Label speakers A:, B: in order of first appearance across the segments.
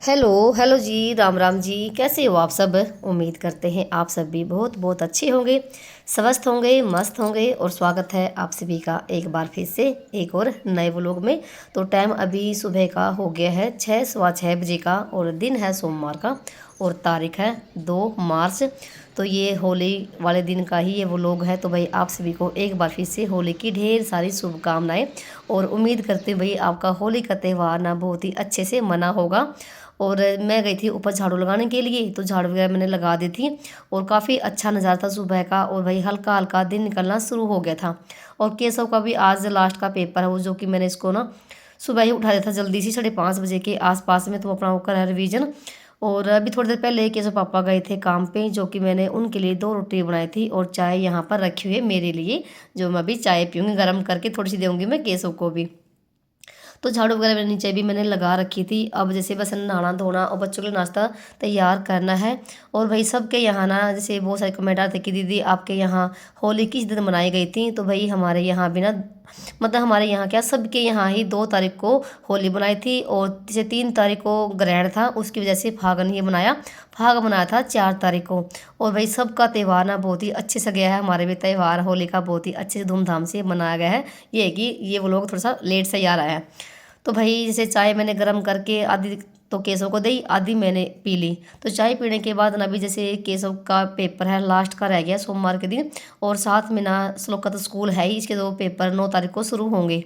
A: Hello hello जी, राम राम जी। कैसे हो आप सब? उम्मीद करते हैं आप सब भी बहुत बहुत अच्छे होंगे, स्वस्थ होंगे, मस्त होंगे। और स्वागत है आप सभी का एक बार फिर से एक और नए व्लॉग में। तो टाइम अभी सुबह का हो गया है 6 सवा 6 बजे का, और दिन है सोमवार का, और तारीख है 2 मार्च। तो ये होली वाले दिन का ही ये व्लॉग है। तो भाई आप सभी को एक बार फिर से होली की ढेर सारी शुभकामनाएं, और उम्मीद करते हैं भाई आपका होली का त्यौहार ना बहुत ही अच्छे से मना होगा। और मैं गई थी ऊपर झाड़ू लगाने के लिए, तो झाड़ू वगैरह मैंने लगा दी थी, और काफ़ी अच्छा नज़ारा था सुबह का। और भाई हल्का हल्का दिन निकलना शुरू हो गया था। और केशव का भी आज लास्ट का पेपर है, वो जो कि मैंने इसको ना सुबह ही उठा दिया था जल्दी से 5:30 बजे के आसपास में। तो अपना वो करा रिवीजन। और अभी थोड़ी देर पहले केशव पापा गए थे काम पे, जो कि मैंने उनके लिए 2 रोटी बनाई थी, और चाय यहाँ पर रखी हुई है मेरे लिए, जो मैं अभी चाय पीऊँगी गर्म करके, थोड़ी सी दूँगी मैं केशव को भी। तो झाड़ू वगैरह मेरे नीचे भी मैंने लगा रखी थी। अब जैसे बस नहाना धोना और बच्चों के लिए नाश्ता तैयार करना है। और भाई सबके यहाँ ना जैसे बहुत सारे कमेंट आते कि दीदी आपके यहाँ होली किस दिन मनाई गई थी। तो भाई हमारे यहाँ भी ना, मतलब हमारे यहाँ क्या, सबके यहाँ ही 2 तारीख को होली बनाई थी, और जैसे 3 तारीख को ग्रहण था, उसकी वजह से फागन ही बनाया, फाग बनाया था 4 तारीख को। और भाई सबका त्यौहार ना बहुत ही अच्छे से गया है। हमारे भी त्यौहार होली का बहुत ही अच्छे से धूमधाम से मनाया गया है। ये है कि ये वो लोग थोड़ा सा लेट से ही आ रहा है। तो भाई जैसे चाय मैंने गर्म करके आधी तो केशव को दी, आधी मैंने पी ली। तो चाय पीने के बाद ना अभी जैसे केशव का पेपर है, लास्ट का रह गया सोमवार के दिन, और साथ में ना श्लोक का तो स्कूल है ही, इसके 2 पेपर 9 तारीख को शुरू होंगे।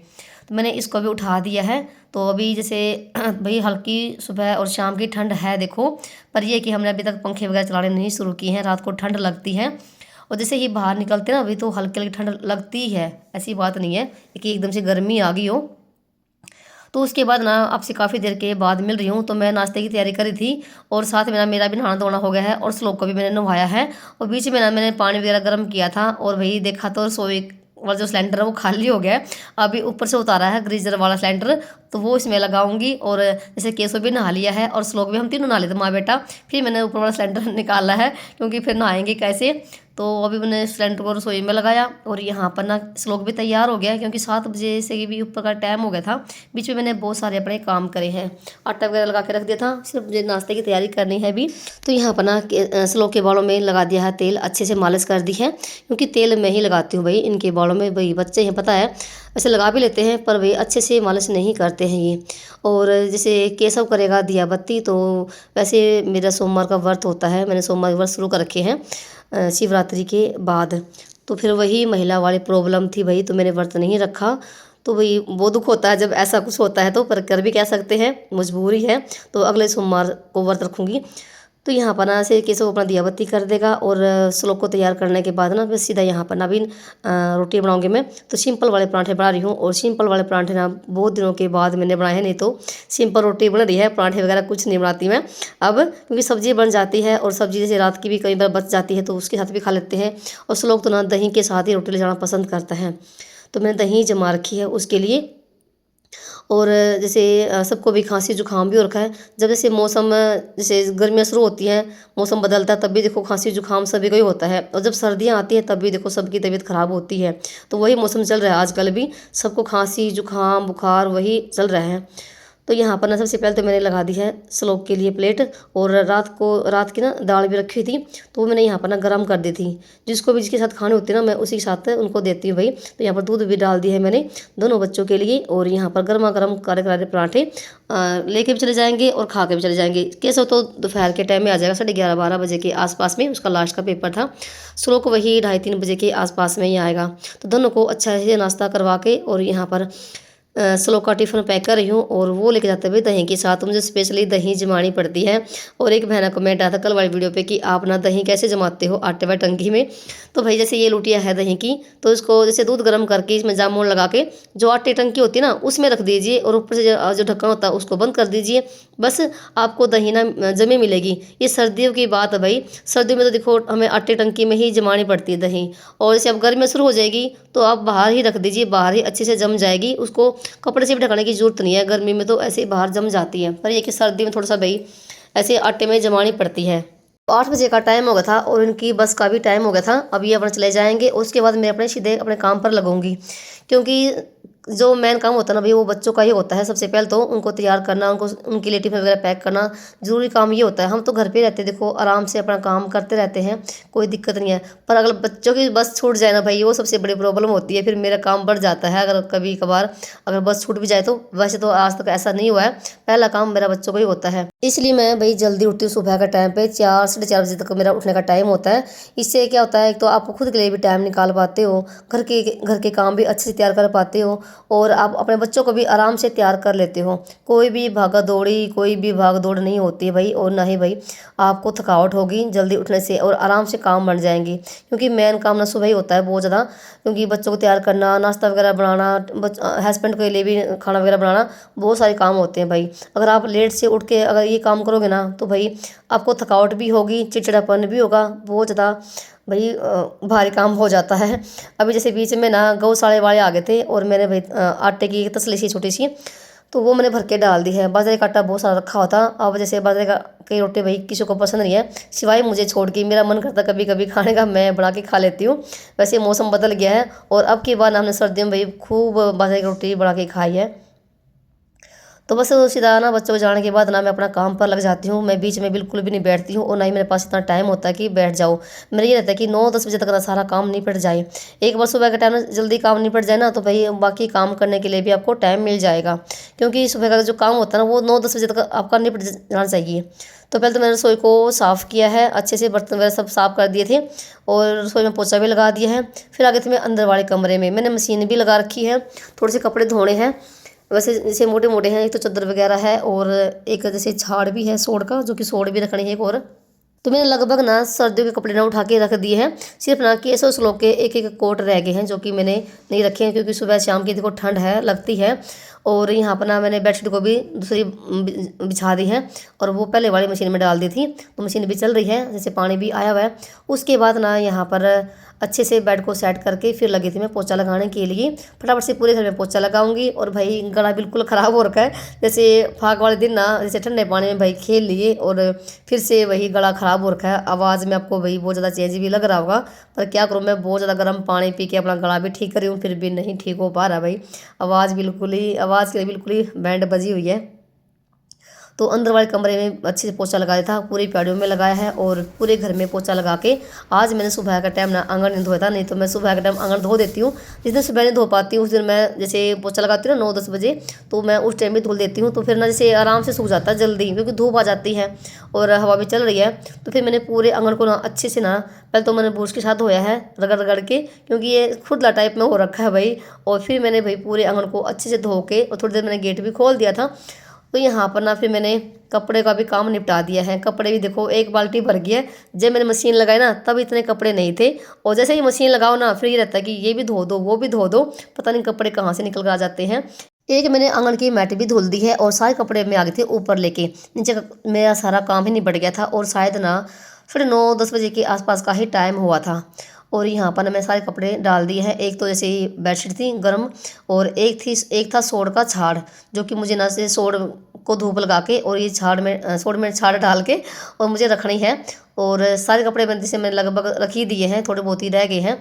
A: तो मैंने इसको भी उठा दिया है। तो अभी जैसे भाई हल्की सुबह और शाम की ठंड है देखो, पर ये कि हमने अभी तक पंखे वगैरह चलाने नहीं शुरू किए हैं, रात को ठंड लगती है। और जैसे ही बाहर निकलते हैं ना, अभी तो हल्की हल्की ठंड लगती है, ऐसी बात नहीं है कि एकदम से गर्मी आ गई हो। तो उसके बाद ना आपसे काफ़ी देर के बाद मिल रही हूँ। तो मैं नाश्ते की तैयारी करी थी, और साथ में ना मेरा भी नहाना धोना हो गया है, और श्लोक को भी मैंने नहवाया है। और बीच में ना मैंने पानी वगैरह गर्म किया था, और वही देखा तो रसोई वाला जो सिलेंडर है वो खाली हो गया है। अभी ऊपर से उतारा है ग्रीजर वाला सिलेंडर, तो वो इसमें लगाऊंगी। और जैसे केशव भी नहा लिया है, और श्लोक भी, हम तीनों नहा लेते माँ बेटा। फिर मैंने ऊपर वाला सिलेंडर निकाला है, क्योंकि फिर नहाएंगे कैसे। तो अभी मैंने सिलेंडर को रसोई में लगाया, और यहाँ पर ना श्लोक भी तैयार हो गया, क्योंकि 7 बजे से भी ऊपर का टाइम हो गया था। बीच में मैंने बहुत सारे अपने काम करे हैं, आटा वगैरह लगा के रख दिया था, सिर्फ मुझे नाश्ते की तैयारी करनी है अभी। तो यहाँ पर ना श्लोक के बालों में लगा दिया है तेल, अच्छे से मालिश कर दी है, क्योंकि तेल मैं ही लगाती हूँ भाई इनके बालों में। भाई बच्चे हैं पता है, वैसे लगा भी लेते हैं, पर वे अच्छे से मालिश नहीं करते हैं ये। और जैसे केशव करेगा दिया बत्ती, तो वैसे मेरा सोमवार का व्रत होता है, मैंने सोमवार के व्रत शुरू कर रखे हैं शिवरात्रि के बाद। तो फिर वही महिला वाली प्रॉब्लम थी भाई, तो मैंने व्रत नहीं रखा। तो भाई वो दुख होता है जब ऐसा कुछ होता है, तो पर कर भी कह सकते हैं, मजबूरी है। तो अगले सोमवार को व्रत रखूँगी। तो यहाँ पर ना से केशव अपना दिया बत्ती कर देगा, और श्लोक को तैयार करने के बाद ना फिर सीधा यहाँ पर ना भी रोटी बनाऊंगी मैं। तो सिंपल वाले पराठे बना रही हूँ, और सिंपल वाले पराठे ना बहुत दिनों के बाद मैंने बनाए हैं, नहीं तो सिंपल रोटी बन रही है, पराठे वगैरह कुछ नहीं बनाती मैं अब, क्योंकि सब्जी बन जाती है। और सब्जी जैसे रात की भी कई बार बच जाती है, तो उसके साथ भी खा लेते हैं। और श्लोक तो ना दही के साथ ही रोटी ले जाना पसंद करता है, तो मैंने दही जमा रखी है उसके लिए। और जैसे सबको भी खांसी जुकाम भी हो रखा है। जब जैसे मौसम जैसे गर्मियाँ शुरू होती हैं, मौसम बदलता है, तब भी देखो खांसी जुकाम सभी को ही होता है। और जब सर्दियाँ आती हैं तब भी देखो सबकी तबीयत खराब होती है। तो वही मौसम चल रहा है आजकल भी, सबको खांसी जुकाम बुखार वही चल रहा है। तो यहाँ पर ना सबसे पहले तो मैंने लगा दी है श्लोक के लिए प्लेट, और रात की ना दाल भी रखी थी, तो वो मैंने यहाँ पर ना गर्म कर दी थी। जिसको भी जिसके साथ खाने होते हैं ना, मैं उसी के साथ उनको देती हूँ भाई। तो यहाँ पर दूध भी डाल दिया है मैंने दोनों बच्चों के लिए। और यहाँ पर गर्मा गर्म काले काले पराठे लेके भी चले जाएंगे, और खा के भी चले जाएंगे। कैसे तो दोपहर के टाइम में आ जाएगा, 11:30-12 बजे के आसपास में, उसका लास्ट का पेपर था। श्लोक वही 2:30-3 बजे के आसपास में ही आएगा। तो दोनों को अच्छा से नाश्ता करवा के, और यहाँ पर श्लोक का टिफ़िन पैक कर रही हूँ, और वो लेके जाते हुए दही के साथ मुझे स्पेशली दही जमानी पड़ती है। और एक बहना कमेंट आया था कल वाली वीडियो पे कि आप ना दही कैसे जमाते हो आटे व टंकी में। तो भाई जैसे ये लुटिया है दही की, तो इसको जैसे दूध गर्म करके इसमें जामुन लगा के, जो आटे टंकी होती है ना उसमें रख दीजिए, और ऊपर से जो ढक्कन होता है उसको बंद कर दीजिए। बस आपको दही ना जमे मिलेगी। ये सर्दियों की बात है भाई, सर्दियों में तो देखो हमें आटे टंकी में ही जमानी पड़ती है दही। और जैसे अब गर्मी शुरू हो जाएगी, तो आप बाहर ही रख दीजिए, बाहर ही अच्छे से जम जाएगी। उसको कपड़े से भी ढकने की जरूरत नहीं है, गर्मी में तो ऐसे ही बाहर जम जाती है। पर ये कि सर्दी में थोड़ा सा भाई ऐसे आटे में जमानी पड़ती है। 8 बजे का टाइम हो गया था, और इनकी बस का भी टाइम हो गया था। अब ये अपने चले जाएंगे, उसके बाद मैं अपने सीधे अपने काम पर लगूंगी, क्योंकि जो मेन काम होता है ना भाई, वो बच्चों का ही होता है। सबसे पहले तो उनको तैयार करना, उनको उनके लिए टिफिन वगैरह पैक करना, ज़रूरी काम ये होता है। हम तो घर पे रहते हैं, देखो आराम से अपना काम करते रहते हैं, कोई दिक्कत नहीं है। पर अगर बच्चों की बस छूट जाए ना भाई, वो सबसे बड़ी प्रॉब्लम होती है। फिर मेरा काम बढ़ जाता है अगर कभी कभार अगर बस छूट भी जाए तो। वैसे तो आज तक ऐसा नहीं हुआ है, पहला काम मेरा बच्चों का ही होता है। इसलिए मैं भाई जल्दी उठती हूँ सुबह का टाइम पे, 4 साढ़े 4 बजे तक मेरा उठने का टाइम होता है। इससे क्या होता है, एक तो आप खुद के लिए भी टाइम निकाल पाते हो, घर के काम भी अच्छे से तैयार कर पाते हो, और आप अपने बच्चों को भी आराम से तैयार कर लेते हो। कोई भी भाग दौड़ नहीं होती है भाई, और ना ही भाई आपको थकावट होगी जल्दी उठने से, और आराम से काम बन जाएंगे। क्योंकि मेन काम ना सुबह ही होता है बहुत ज़्यादा, क्योंकि बच्चों को तैयार करना, नाश्ता वगैरह बनाना, हस्बैंड के लिए भी खाना वगैरह बनाना, बहुत सारे काम होते हैं भाई। अगर आप लेट से उठ के अगर ये काम करोगे ना तो भाई आपको थकावट भी होगी, चिड़चिड़ापन भी होगा, बहुत ज़्यादा भाई भारी काम हो जाता है। अभी जैसे बीच में ना गौशाले वाले आ गए थे, और मैंने भाई आटे की एक तसली सी छोटी सी, तो वो मैंने भर के डाल दी है। बाजरे का आटा बहुत सारा रखा हुआ था। अब जैसे बाजरे का की रोटी भाई किसी को पसंद नहीं है, सिवाय मुझे छोड़ के। मेरा मन करता कभी कभी खाने का, मैं बना के खा लेती हूँ। वैसे मौसम बदल गया है, और अब की बार हमने सर्दियों में भाई खूब बाजरे की रोटी बना के खाई है। तो बस सीधा ना बच्चों को जाने के बाद ना मैं अपना काम पर लग जाती हूँ। मैं बीच में बिल्कुल भी नहीं बैठती हूँ, और ना ही मेरे पास इतना टाइम होता है कि बैठ जाओ। मेरा ये रहता है कि 9-10 बजे तक ना सारा काम निपट जाए। एक बार सुबह के टाइम में जल्दी काम निपट जाए ना, तो भाई बाकी काम करने के लिए भी आपको टाइम मिल जाएगा। क्योंकि सुबह का जो काम होता है ना, वो 9-10 बजे तक आपका निपट जाना चाहिए। तो पहले तो मैंने रसोई को साफ़ किया है अच्छे से, बर्तन वगैरह सब साफ़ कर दिए थे, और रसोई में पोछा भी लगा दिया है। फिर आगे थे मैं अंदर वाले कमरे में, मैंने मशीन भी लगा रखी है, थोड़े से कपड़े धोने हैं। वैसे जैसे मोटे मोटे हैं, एक तो चादर वगैरह है, और एक जैसे झाड़ भी है सोड़ का, जो कि सोड़ भी रखनी है एक और। तो मैंने लगभग ना सर्दियों के कपड़े ना उठा के रख दिए हैं। सिर्फ ना केसों स्लो के एक एक कोट रह गए हैं, जो कि मैंने नहीं रखे हैं, क्योंकि सुबह शाम की देखो ठंड है लगती है। और यहाँ पर ना मैंने बेडशीट को भी दूसरी बिछा दी है, और वो पहले वाली मशीन में डाल दी थी, तो मशीन भी चल रही है, जैसे पानी भी आया हुआ है। उसके बाद ना यहाँ पर अच्छे से बेड को सेट करके फिर लगी थी मैं पोछा लगाने के लिए। फटाफट से पूरे घर में पोछा लगाऊंगी। और भाई गला बिल्कुल ख़राब हो रखा है, जैसे फाग वाले दिन ना जैसे ठंडे पानी में भाई खेल लिए, और फिर से वही गला ख़राब हो रखा है। आवाज़ में आपको भाई बहुत ज़्यादा चेंज भी लग रहा होगा, पर क्या करूँ, मैं बहुत ज़्यादा गर्म पानी पी के अपना गला भी ठीक करी हूँ, फिर भी नहीं ठीक हो पा रहा भाई। आवाज़ की बिल्कुल ही बैंड बजी हुई है। तो अंदर वाले कमरे में अच्छे से पोछा लगाया था, पूरी पैडियों में लगाया है, और पूरे घर में पोछा लगा के आज मैंने सुबह का टाइम ना आंगन नहीं धोया था। नहीं तो मैं सुबह का टाइम आंगन धो देती हूँ। जिस दिन सुबह नहीं धो पाती हूँ, उस दिन मैं जैसे पोछा लगाती हूँ ना 9-10 बजे, तो मैं उस टाइम भी धुल देती हूँ। तो फिर ना जैसे आराम से सूख जाता है जल्दी, क्योंकि धूप आ जाती है और हवा भी चल रही है। तो फिर मैंने पूरे आंगन को ना अच्छे से ना, पहले तो मैंने ब्रश के साथ धोया है रगड़ रगड़ के, क्योंकि ये खुदला टाइप में हो रखा है भाई। और फिर मैंने भाई पूरे आंगन को अच्छे से धो के, और थोड़ी देर मैंने गेट भी खोल दिया था। तो यहाँ पर ना फिर मैंने कपड़े का भी काम निपटा दिया है। कपड़े भी देखो एक बाल्टी भर गई है। जब मैंने मशीन लगाई ना तब इतने कपड़े नहीं थे, और जैसे ही मशीन लगाओ ना फिर ये रहता है कि ये भी धो दो वो भी धो दो, पता नहीं कपड़े कहाँ से निकल कर आ जाते हैं। एक मैंने आंगन की मैट भी धुल दी है, और सारे कपड़े में आ गए थे ऊपर लेके। नीचे मेरा सारा काम ही निपट गया था, और शायद ना 9:30 बजे के आसपास का ही टाइम हुआ था। और यहाँ पर मैं सारे कपड़े डाल दिए हैं। एक तो जैसे बेडशीट थी गर्म, और एक था सोड़ का छाड़, जो कि मुझे ना से सोड़ को धूप लगा के, और ये सोड़ में छाड़ डाल के और मुझे रखनी है। और सारे कपड़े मैंने जैसे मैंने लगभग रख ही दिए हैं, थोड़े बहुत ही रह गए हैं।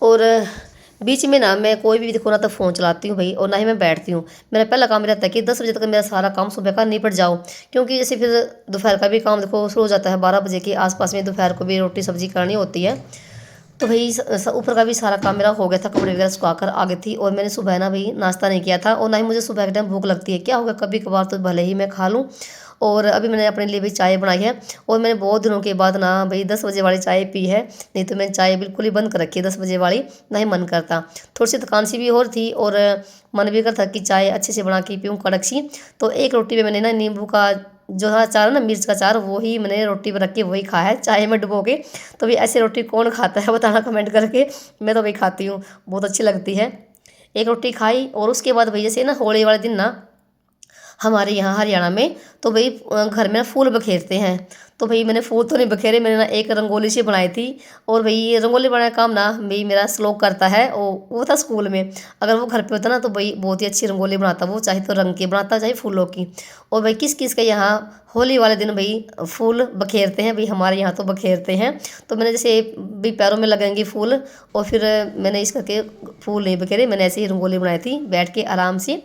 A: और बीच में ना मैं कोई भी देखो ना तो फ़ोन चलाती हूँ भाई, और ना ही मैं बैठती हूँ। मेरा पहला काम रहता है कि 10 बजे तक मेरा सारा काम सुबह का निपट जाओ, क्योंकि जैसे फिर दोपहर का भी काम देखो शुरू हो जाता है 12 बजे के आसपास में। दोपहर को भी रोटी सब्जी करनी होती है। तो भाई ऊपर का भी सारा काम मेरा हो गया था, कपड़े वगैरह सुखा कर आ गई थी। और मैंने सुबह ना भाई नाश्ता नहीं किया था, और ना ही मुझे सुबह के टाइम भूख लगती है। क्या होगा, कभी कभार तो भले ही मैं खा लूँ। और अभी मैंने अपने लिए भी चाय बनाई है, और मैंने बहुत दिनों के बाद ना भाई 10 बजे वाली चाय पी है। नहीं तो मैंने चाय बिल्कुल ही बंद कर रखी है 10 बजे वाली, ना ही मन करता। थोड़ी सी थकान सी भी और थी, और मन भी करता कि चाय अच्छे से बना के पीऊँ कड़क सी। तो एक रोटी में मैंने ना नींबू का जो था अचार है ना, मिर्च का अचार, वो ही मैंने रोटी पर रख के वही खाया है चाय में डुबो के। तो भी ऐसे रोटी कौन खाता है बताना कमेंट करके। मैं तो वही खाती हूँ, बहुत अच्छी लगती है। एक रोटी खाई, और उसके बाद भैया से ना होली वाले दिन ना हमारे यहाँ हरियाणा में तो भाई घर में ना फूल बखेरते हैं। तो भाई मैंने फूल तो नहीं बखेरे, मैंने ना एक रंगोली सी बनाई थी। और भाई ये रंगोली बनाने का काम ना भाई मेरा श्लोक करता है, वो था स्कूल में। अगर वो घर पे होता ना तो भाई बहुत ही अच्छी रंगोली बनाता वो, चाहे तो रंग की बनाता चाहे फूलों की। और भाई किस किस के यहाँ होली वाले दिन भाई फूल बखेरते हैं, भाई हमारे यहाँ तो बखेरते हैं। तो मैंने जैसे भी पैरों में लगेंगे फूल, और फिर मैंने इस करके फूल नहीं बखेरे, मैंने ऐसे ही रंगोली बनाई थी बैठ के आराम से।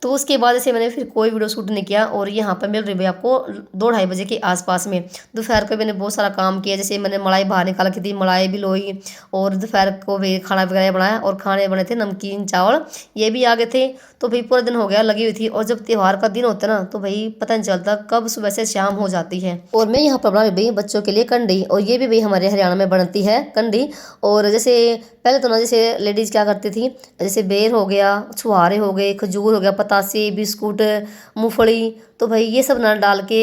A: तो उसके बाद से मैंने फिर कोई वीडियो शूट नहीं किया। और यहाँ पर मिल रही भाई आपको 2-2:30 बजे के आसपास में। दोपहर को मैंने बहुत सारा काम किया, जैसे मैंने मलाई बाहर निकाल की थी, मलाई भी लोई। और दोपहर को भी खाना वगैरह बनाया, और खाने बने थे नमकीन चावल, ये भी आ गए थे। तो भाई पूरा दिन हो गया लगी हुई थी। और जब त्यौहार का दिन होता है ना तो भाई पता नहीं चलता कब सुबह से शाम हो जाती है। और मैं यहाँ पर बना रही भाई बच्चों के लिए कंडी, और ये भी भाई हमारे हरियाणा में बनती है कंडी। और जैसे पहले तो ना जैसे लेडीज़ क्या करती थी, जैसे बेर हो गया, छुहारे हो गए, खजूर हो गया, पतासे, बिस्कुट, मूंगफली, तो भाई ये सब ना डाल के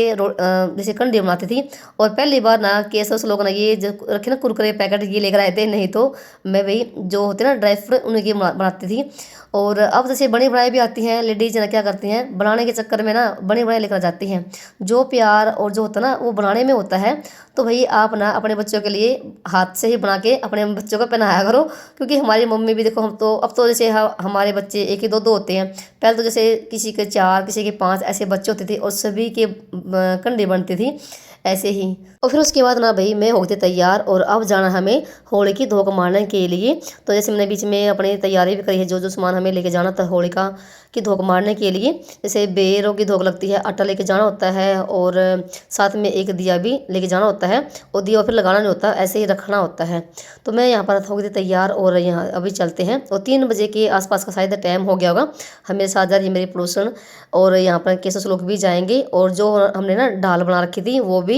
A: जैसे कंडी बनाती थी। और पहली बार ना कैसे उस लोग ना ये जो रखे ना कुरकुरे पैकेट ये लेकर आए थे, नहीं तो मैं भाई जो होते ना ड्राई फ्रूट उनकी बनाती थी। और अब जैसे बनी बनाई भी आती हैं, लेडीज ना क्या करती हैं बनाने के चक्कर में ना बनी बनाई लेकर जाती हैं। जो प्यार और जो होता है ना वो बनाने में होता है। तो भाई आप ना अपने बच्चों के लिए हाथ से ही बना के अपने बच्चों को पहनाया करो। क्योंकि हमारी मम्मी भी देखो, हम तो अब तो जैसे हमारे बच्चे एक ही दो दो होते हैं, पहले तो जैसे किसी के 4 किसी के 5 ऐसे बच्चे होते थे, और सभी के कंडी बनती थी ऐसे ही। और फिर उसके बाद ना भाई मैं हो गई थी तैयार, और अब जाना हमें होली की धोख मारने के लिए। तो जैसे मैंने बीच में अपनी तैयारी भी करी है, जो जो सामान हमें लेके जाना था होलिका की धोख मारने के लिए। जैसे बेरों की धोख लगती है, आटा लेके जाना होता है, और साथ में एक दिया भी लेके जाना होता है। और दिया फिर लगाना नहीं होता, ऐसे ही रखना होता है। तो मैं यहाँ पर हो गई थी तैयार, और यहाँ अभी चलते हैं। और 3 बजे के आसपास का शायद टाइम हो गया होगा। हमारे साथ जा रही है मेरी पड़ोसन, और यहाँ पर केसस लोग भी जाएंगे। और जो हमने ना ढाल बना रखी थी वो भी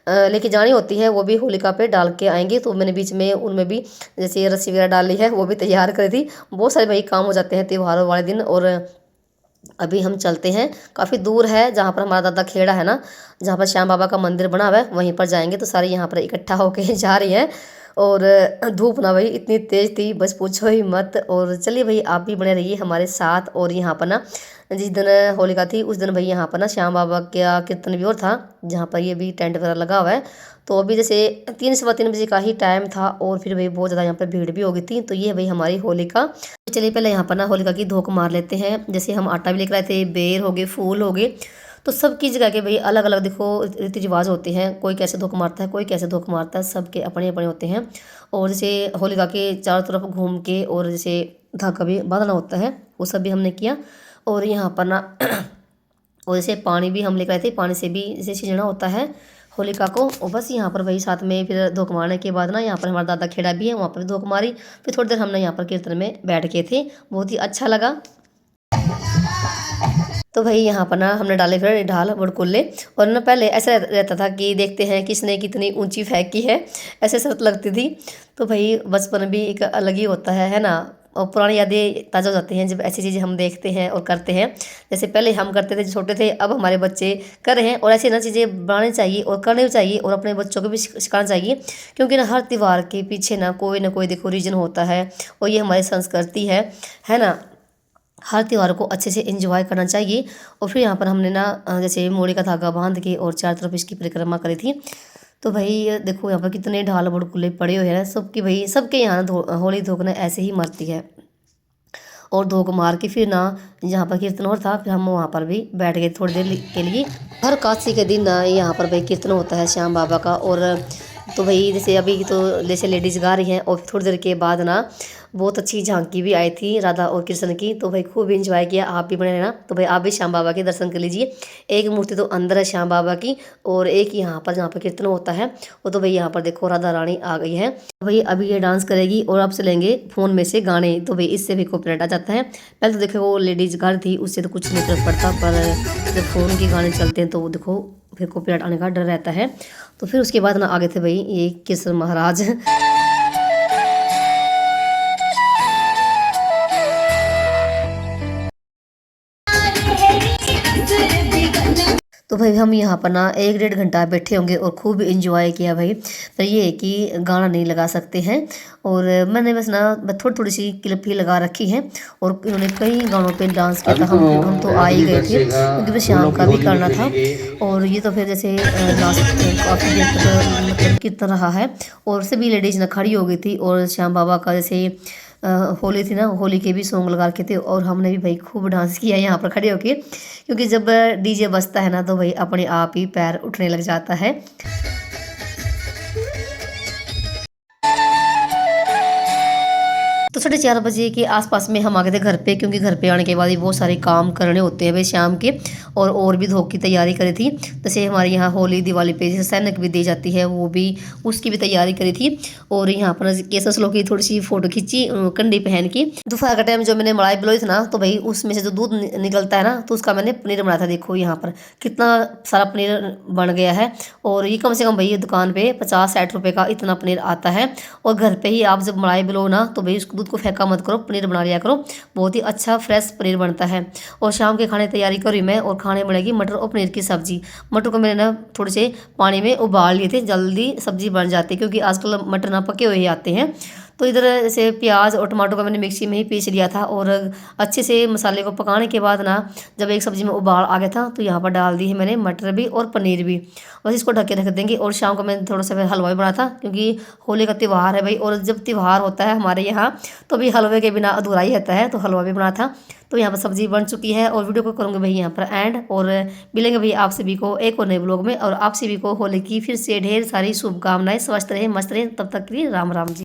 A: लेके जानी होती है, वो भी होलिका पे डाल के आएंगे। तो मैंने बीच में उनमें भी जैसे रस्सी वगैरह डाली है, वो भी तैयार करी थी। बहुत सारे भाई काम हो जाते हैं त्योहारों वाले दिन। और अभी हम चलते हैं, काफ़ी दूर है जहाँ पर हमारा दादा खेड़ा है ना, जहाँ पर श्याम बाबा का मंदिर बना हुआ है, वहीं पर जाएंगे। तो सारे यहाँ पर इकट्ठा होके जा रही हैं। और धूप ना भाई इतनी तेज़ थी बस पूछो ही मत। और चलिए भाई आप भी बने रहिए हमारे साथ। और यहाँ पर ना जिस दिन होलिका थी उस दिन भाई यहाँ पर ना श्याम बाबा का कीर्तन भी और था, जहाँ पर ये भी टेंट वगैरह लगा हुआ है। तो अभी जैसे 3 सवा 3 बजे का ही टाइम था, और फिर भाई बहुत ज़्यादा यहाँ पर भीड़ भी हो गई थी। तो ये भाई हमारी होलिका। तो चलिए पहले यहाँ पर ना होलिका की धोख मार लेते हैं। जैसे हम आटा भी लेकर आए थे, बेर हो गए, फूल हो गए। तो सबकी जगह के भाई अलग अलग देखो रीति रिवाज होते हैं, कोई कैसे धोख मारता है, कोई कैसे धोख मारता है, सबके अपने अपने होते हैं। और जैसे होलिका के चारों तरफ घूम के और जैसे धागा भी बांधना होता है, वो सब भी हमने किया। और यहाँ पर ना और जैसे पानी भी हम लेकर आए थे, पानी से भी जैसे छींचना होता है होलिका को। और बस यहाँ पर वही साथ में फिर धोख मारने के बाद ना यहाँ पर हमारा दादा खेड़ा भी है, वहाँ पर भी धोख मारी। फिर थोड़ी देर हमने यहाँ पर कीर्तन में बैठ गए थे, बहुत ही अच्छा लगा। तो भाई यहाँ पर ना हमने डाले फिर ढाल बुड़कुल्ले। और ना पहले ऐसा रहता था कि देखते हैं किसने कितनी ऊंची फेंकी है, ऐसे शर्त लगती थी। तो भाई बचपन भी एक अलग ही होता है ना। और पुरानी यादें ताज़ा हो जाती हैं जब ऐसी चीज़ें हम देखते हैं और करते हैं। जैसे पहले हम करते थे, छोटे थे, अब हमारे बच्चे कर रहे हैं। और ऐसी ना चीज़ें बनानी चाहिए और करनी भी चाहिए, और अपने बच्चों को भी सिखाना चाहिए। क्योंकि ना हर त्यौहार के पीछे ना कोई देखो रीजन होता है, और ये हमारी संस्कृति है ना। हर त्यौहार को अच्छे से एंजॉय करना चाहिए। और फिर यहाँ पर हमने ना जैसे मोड़ी का धागा बांध के और चारों तरफ इसकी परिक्रमा करी थी। तो भाई ये देखो यहाँ पर कितने ढाल बुड़कुले पड़े हुए हैं सबकी, भाई सबके यहाँ होली धोखना ऐसे ही मरती है। और धोख मार के फिर ना जहाँ पर कीर्तन हो था, फिर हम वहाँ पर भी बैठ गए थोड़ी देर के लिए। हर काशी के दिन ना यहाँ पर भाई कीर्तन होता है श्याम बाबा का। और तो भाई जैसे अभी तो जैसे लेडीज़ गा रही हैं, और थोड़ी देर के बाद ना बहुत अच्छी झांकी भी आई थी राधा और कृष्ण की। तो भाई खूब इंजॉय किया, आप भी बने रहना। तो भाई आप भी श्याम बाबा के दर्शन कर लीजिए। एक मूर्ति तो अंदर है श्याम बाबा की, और एक यहाँ पर जहाँ पर कीर्तन होता है वो। तो भाई यहाँ पर देखो राधा रानी आ गई है। भाई अभी ये डांस करेगी और अब चलेंगे फ़ोन में से गाने। तो भाई इससे भी कॉपीराइट आ जाता है। पहले तो देखो वो लेडीज़ गा थी, उससे तो कुछ नहीं फर्क पड़ता, पर जब फ़ोन के गाने चलते हैं तो वो देखो फिर कॉपीराइट आने का डर रहता है। तो फिर उसके बाद ना आगे थे भाई ये कृष्ण महाराज। तो तो भाई हम यहाँ पर ना 1-1.5 घंटा बैठे होंगे और खूब इंजॉय किया भाई। पर ये है कि गाना नहीं लगा सकते हैं, और मैंने बस ना थोड़ी थोड़ी सी क्लिप ही लगा रखी है, और इन्होंने कई गानों पे डांस किया
B: अभी
A: था।
B: तो
A: हम तो आ ही
B: होली
A: गए थे
B: बरसेगा,
A: क्योंकि फिर शाम
B: फूलों की
A: का भी
B: होली भी
A: करना था।
B: खेलेंगे।
A: और ये तो फिर जैसे लास्ट काफ़ी देर तक मतलब कीर्तन रहा है, और सभी लेडीज़ ना खड़ी हो गई थी, और श्याम बाबा का जैसे होली थी ना, होली के भी सॉन्ग लगा रखे थे, और हमने भी भाई खूब डांस किया यहाँ पर खड़े होके, क्योंकि जब डीजे बजता है ना तो भाई अपने आप ही पैर उठने लग जाता है। तो 4:30 बजे के आसपास में हम आ गए थे घर पे, क्योंकि घर पे आने के बाद ही बहुत सारे काम करने होते हैं भाई शाम के, और भी धोख की तैयारी करी थी। जैसे हमारे यहाँ होली दिवाली पे जैसे सैनक भी दी जाती है, वो भी उसकी भी तैयारी करी थी। और यहाँ पर केसर की थोड़ी सी फोटो खींची कंडी पहन की। दोपहर का टाइम जो मैंने मलाई बिलोई थी ना, तो भाई उसमें से जो दूध निकलता है ना, तो उसका मैंने पनीर बनाया था। देखो यहाँ पर कितना सारा पनीर बन गया है, और ये कम से कम भाई दुकान पे 50-60 रुपये का इतना पनीर आता है। और घर पे ही आप जब मलाई बिलो ना, तो भाई उसको दूध को फेंका मत करो, पनीर बना लिया करो, बहुत ही अच्छा फ्रेश पनीर बनता है। और शाम के खाने की तैयारी करी मैं, और खाने बनेगी मटर और पनीर की सब्जी। मटर को मैंने ना थोड़े से पानी में उबाल लिए थे, जल्दी सब्जी बन जाती है, क्योंकि आजकल मटर ना पके हुए ही आते हैं। तो इधर से प्याज और टमाटर को मैंने मिक्सी में ही पीस लिया था, और अच्छे से मसाले को पकाने के बाद ना, जब एक सब्जी में उबाल आ गया था, तो यहाँ पर डाल दी है मैंने मटर भी और पनीर भी। बस इसको ढक के रख देंगे। और शाम को मैंने थोड़ा सा फिर हलवा भी बना था, क्योंकि होली का त्यौहार है भाई, और जब त्यौहार होता है हमारे यहाँ तो भी हलवे के बिना अधूरा ही रहता है, तो हलवा भी बना था। तो यहाँ पर सब्जी बन चुकी है, और वीडियो को करूँगी भाई यहाँ पर एंड, और मिलेंगे भाई आप सभी को एक और नए ब्लॉग में। और आप सभी को होली की फिर से ढेर सारी शुभकामनाएं। स्वस्थ रहे, मस्त रहे, तब तक के लिए राम राम जी।